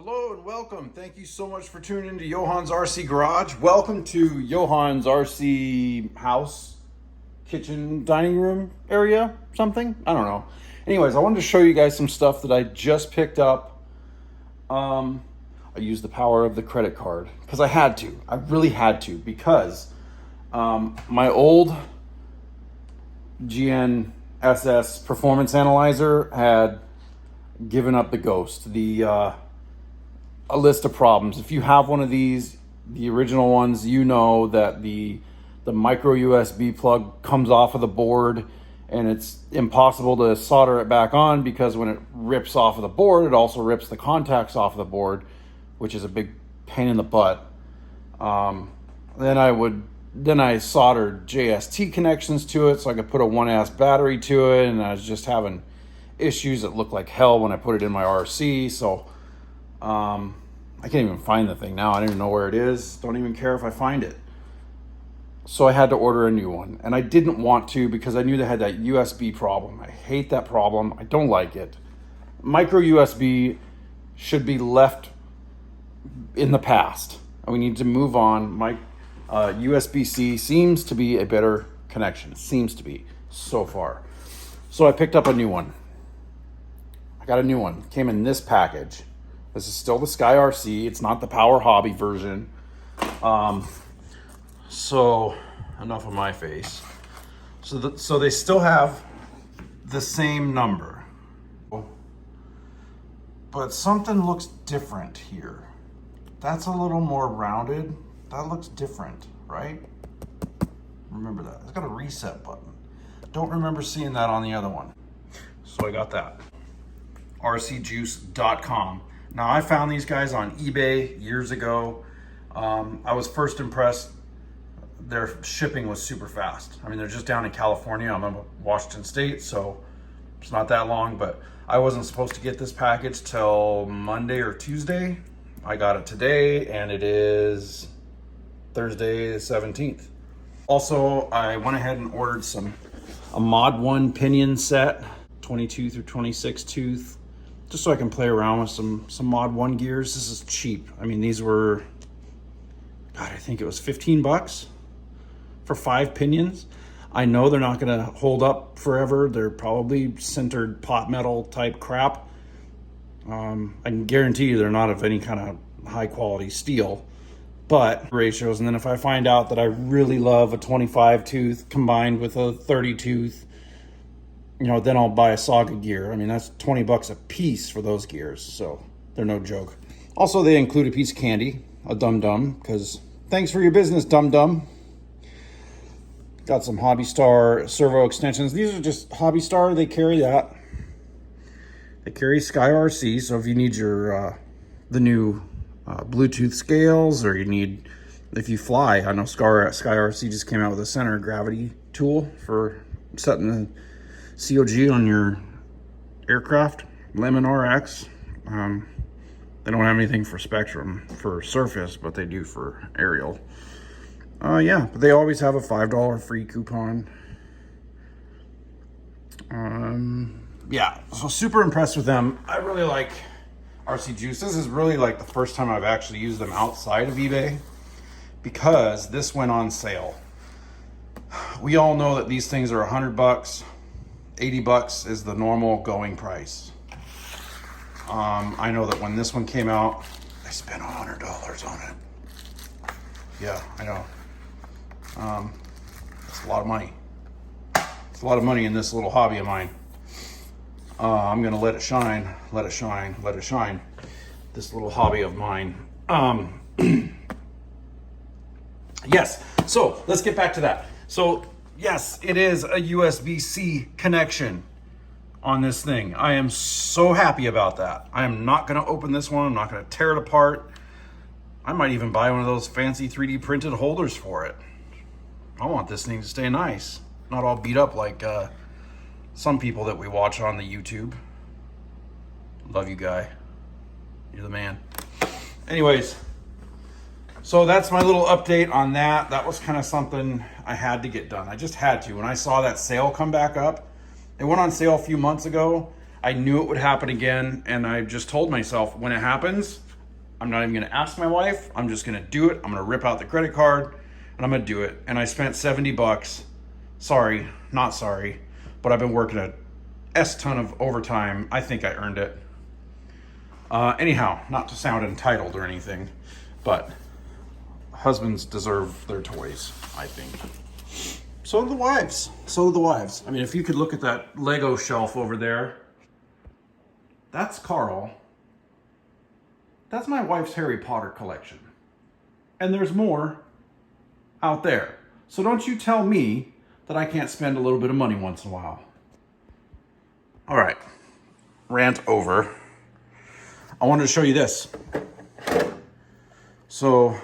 Hello and welcome. Thank you so much for tuning into Johan's RC Garage. Welcome to Johan's RC house, kitchen, dining room area, something. I don't know. Anyways, I wanted to show you guys some stuff that I just picked up. I used the power of the credit card because I had to. I really had to because my old GNSS performance analyzer had given up the ghost. A list of problems. If you have one of these, the original ones, you know that the micro USB plug comes off of the board and it's impossible to solder it back on because when it rips off of the board, it also rips the contacts off of the board, which is a big pain in the butt. Then I soldered JST connections to it so I could put a 1S battery to it, and I was just having issues that looked like hell when I put it in my RC. So I can't even find the thing now. I don't even know where it is. Don't even care if I find it. So I had to order a new one, and I didn't want to because I knew they had that USB problem. I hate that problem. I don't like it. Micro USB should be left in the past. We need to move on. My USB-C seems to be a better connection. It seems to be so far. So I picked up a new one. I got a new one. It came in this package. This is still the SKYRC. It's not the Power Hobby version. So enough of my face. So they still have the same number, but something looks different here. That's a little more rounded. That looks different, right? Remember that. It's got a reset button. Don't remember seeing that on the other one. So I got that. rcjuice.com. Now, I found these guys on eBay years ago. I was first impressed. Their shipping was super fast. I mean, they're just down in California. I'm in Washington State, so it's not that long, but I wasn't supposed to get this package till Monday or Tuesday. I got it today, and it is Thursday the 17th. Also, I went ahead and ordered a Mod 1 pinion set, 22 through 26 tooth, just so I can play around with some Mod 1 gears. This is cheap. I mean, these were, God, I think it was 15 bucks for 5 pinions. I know they're not gonna hold up forever. They're probably sintered pot metal type crap. I can guarantee you they're not of any kind of high quality steel, but ratios. And then if I find out that I really love a 25 tooth combined with a 30 tooth, you know, then I'll buy a Saga gear. I mean, that's 20 bucks a piece for those gears, so they're no joke. Also, they include a piece of candy, a Dum Dum, because thanks for your business, Dum Dum. Got some Hobby Star servo extensions. These are just Hobby Star. They carry that. They carry SKYRC, so if you need your the new Bluetooth scales, or you need, if you fly, I know SKYRC just came out with a center of gravity tool for setting the COG on your aircraft, Lemon RX. They don't have anything for Spectrum for surface, but they do for aerial. Yeah, but they always have a $5 free coupon. Yeah, so super impressed with them. I really like RC Juice. This is really like the first time I've actually used them outside of eBay because this went on sale. We all know that these things are 100 bucks. 80 bucks is the normal going price. I know that when this one came out, I spent $100 on it. Yeah, I know. That's a lot of money. It's a lot of money in this little hobby of mine. I'm gonna let it shine, let it shine, let it shine. This little hobby of mine. Yes, so let's get back to that. So yes, it is a USB-C connection on this thing. I am so happy about that. I am not gonna open this one. I'm not gonna tear it apart. I might even buy one of those fancy 3D printed holders for it. I want this thing to stay nice, not all beat up like some people that we watch on the YouTube. Love you, guy. You're the man. Anyways, so that's my little update on that. That was kind of something I had to get done. I just had to. When I saw that sale come back up, it went on sale a few months ago. I knew it would happen again, and I just told myself, when it happens, I'm not even gonna ask my wife. I'm just gonna do it. I'm gonna rip out the credit card and I'm gonna do it. And I spent 70 bucks. Sorry, not sorry, but I've been working a ton of overtime. I think I earned it. Anyhow, not to sound entitled or anything, but husbands deserve their toys, I think. So do the wives. So do the wives. I mean, if you could look at that Lego shelf over there, that's Carl. That's my wife's Harry Potter collection. And there's more out there. So don't you tell me that I can't spend a little bit of money once in a while. All right, rant over. I wanted to show you this. So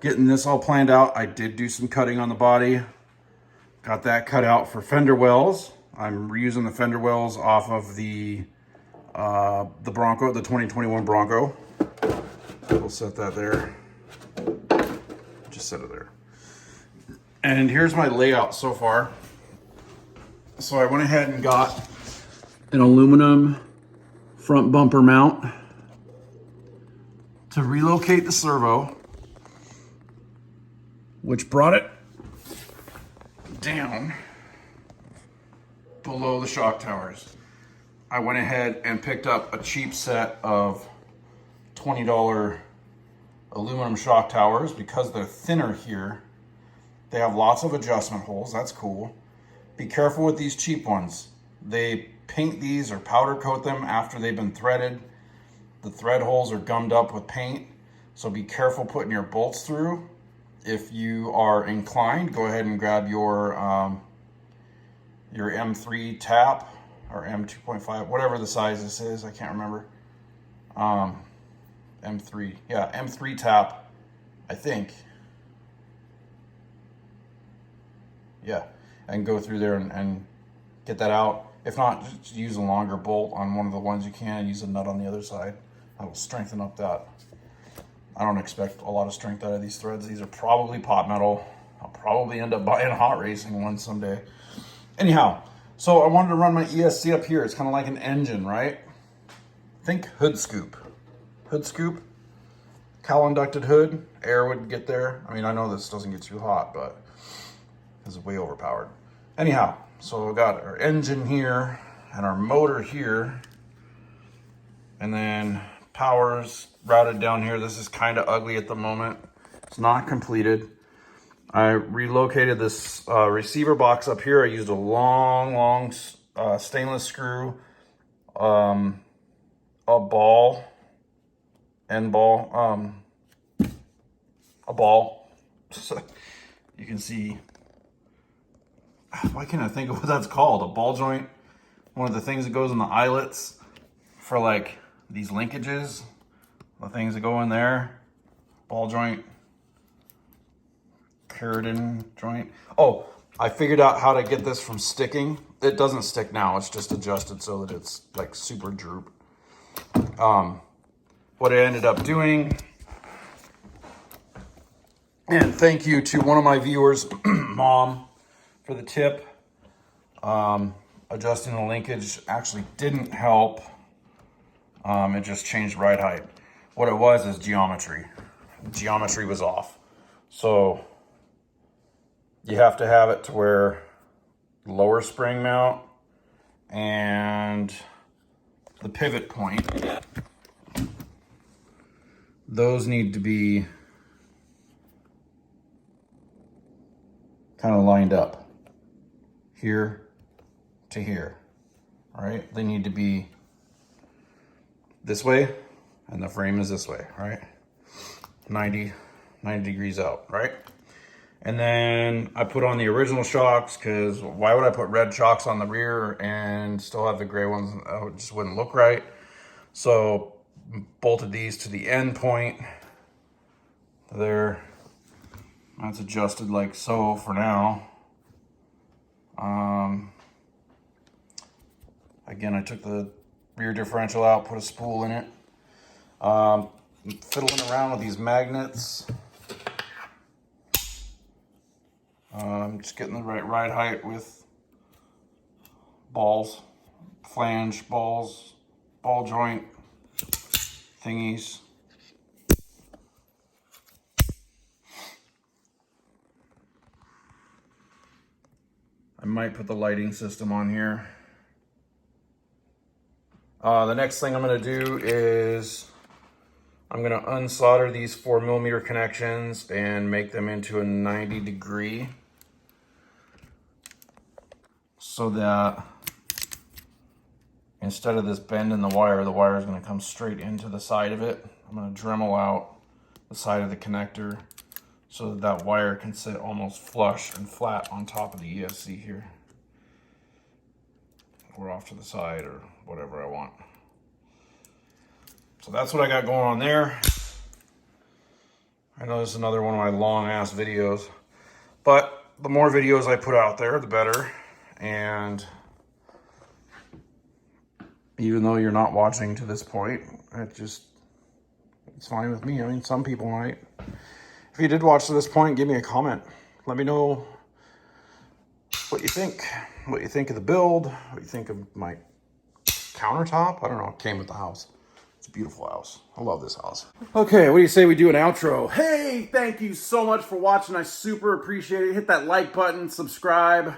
getting this all planned out, I did do some cutting on the body. Got that cut out for fender wells. I'm reusing the fender wells off of the Bronco, the 2021 Bronco. We'll set that there. Just set it there. And here's my layout so far. So I went ahead and got an aluminum front bumper mount to relocate the servo, which brought it down below the shock towers. I went ahead and picked up a cheap set of $20 aluminum shock towers because they're thinner here. They have lots of adjustment holes. That's cool. Be careful with these cheap ones. They paint these or powder coat them after they've been threaded. The thread holes are gummed up with paint, so be careful putting your bolts through. If you are inclined, go ahead and grab your M3 tap or M2.5, whatever the size this is. I can't remember. M3, yeah, M3 tap, I think. Yeah, and go through there and get that out. If not, just use a longer bolt on one of the ones you can and use a nut on the other side. That will strengthen up that. I don't expect a lot of strength out of these threads. These are probably pot metal. I'll probably end up buying a hot racing one someday. Anyhow, so I wanted to run my ESC up here. It's kind of like an engine, right? Think hood scoop. Hood scoop, cowl inducted hood, air would get there. I mean, I know this doesn't get too hot, but this is way overpowered. Anyhow, so we got our engine here and our motor here, and then power's routed down here. This is kind of ugly at the moment. It's not completed. I relocated this receiver box up here. I used a long stainless screw, a ball, end ball, a ball. So you can see, why can't I think of what that's called? A ball joint. One of the things that goes in the eyelets for like these linkages, the things that go in there. Ball joint, keratin joint. Oh, I figured out how to get this from sticking. It doesn't stick now. It's just adjusted so that it's like super droop. What I ended up doing, and thank you to one of my viewers, Mom, for the tip. Adjusting the linkage actually didn't help. It just changed ride height. What it was is geometry. Geometry was off. So you have to have it to where lower spring mount and the pivot point, those need to be kind of lined up here to here, all right? They need to be this way and the frame is this way, right? 90 degrees out, right? And then I put on the original shocks because why would I put red shocks on the rear and still have the gray ones? It just wouldn't look right. So bolted these to the end point there. That's adjusted like so for now. Again, I took the rear differential out, put a spool in it. Fiddling around with these magnets. Just getting the right ride height with balls, flange balls, ball joint thingies. I might put the lighting system on here. The next thing I'm gonna do is I'm gonna unsolder these 4mm connections and make them into a 90-degree so that instead of this bend in the wire is gonna come straight into the side of it. I'm gonna Dremel out the side of the connector so that that wire can sit almost flush and flat on top of the ESC here. Or off to the side or whatever I want. So that's what I got going on there. I know this is another one of my long ass videos, but the more videos I put out there, the better. And even though you're not watching to this point, it's fine with me. I mean, some people might. If you did watch to this point, give me a comment. Let me know what you think. What you think of the build. What you think of my countertop. I don't know. It came with the house. It's a beautiful house. I love this house. Okay, what do you say we do an outro? Hey, thank you so much for watching. I super appreciate it. Hit that like button, subscribe.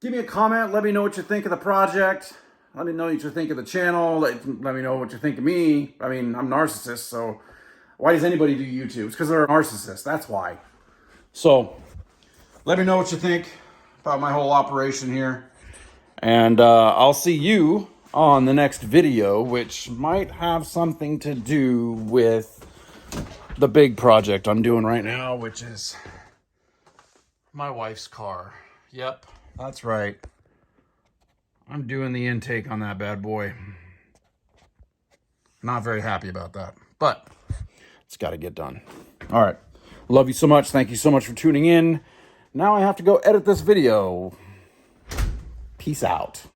Give me a comment. Let me know what you think of the project. Let me know what you think of the channel. Let me know what you think of me. I mean, I'm a narcissist, so why does anybody do YouTube? It's because they're a narcissist. That's why. So, let me know what you think about my whole operation here. And I'll see you on the next video, which might have something to do with the big project I'm doing right now, which is my wife's car. Yep, that's right. I'm doing the intake on that bad boy. Not very happy about that, but it's got to get done. All right. Love you so much. Thank you so much for tuning in. Now I have to go edit this video. Peace out.